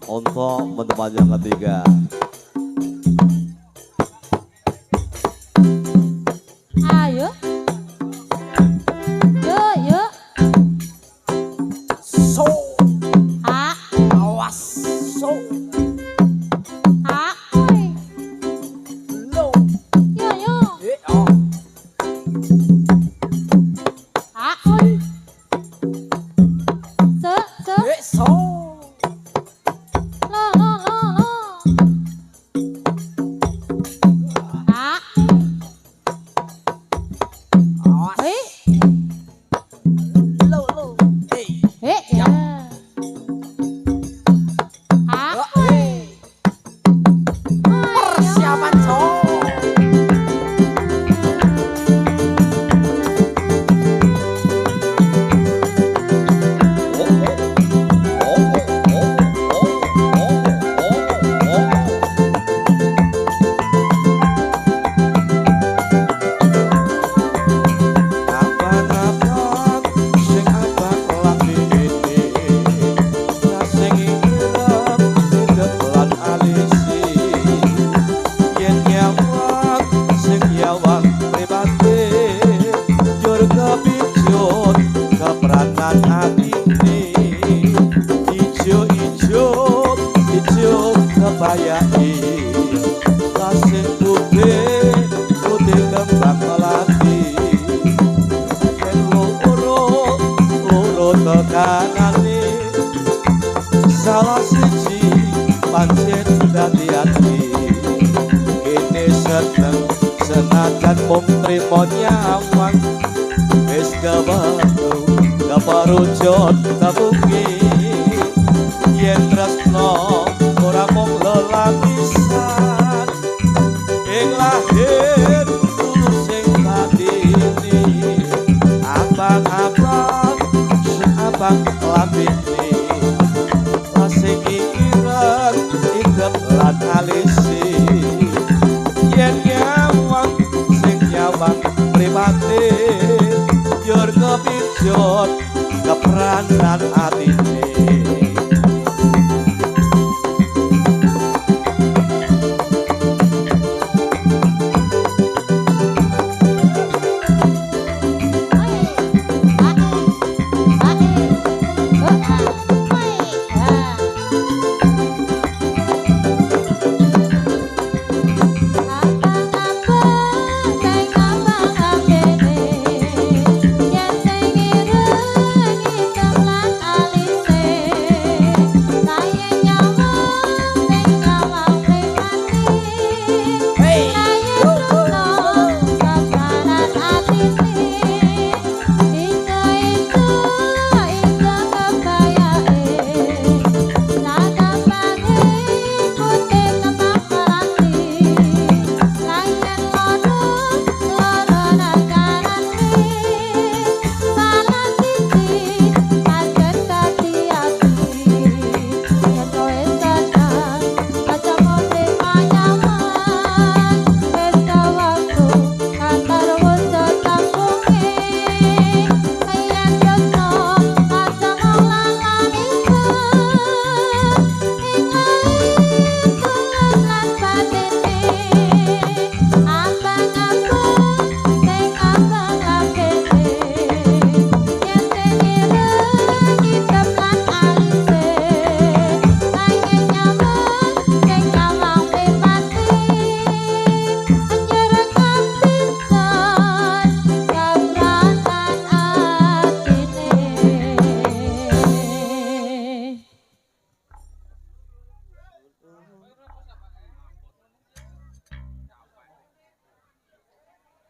untuk teman yang ketiga. Ayo. Yuk, yuk. So, Ha, awas, so, ha, oi. low, Yuk, yuk. oh, Ha, oi. Se, se. so, Lo, lo, lo, lo. Ha. awas, Hei. low, low, hey, Hei, ya. Ha, oh, oi. hey. Persiapan so. Keperanan hati ini ijo-ijo kebayai lasing putih putih kembang melati yen loro tekanane salah siji pancen hati-hati kene seneng senajan mung trimo nyawang wis kebantu keparucut kabungi yen tresno ora mung lelapisan ing lahir tulus sing batine abang-abang abang lambene lasing ireng idep lan alisi yen nyawang sing nyawang mripate yur kepijot keperanan atine.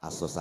Asos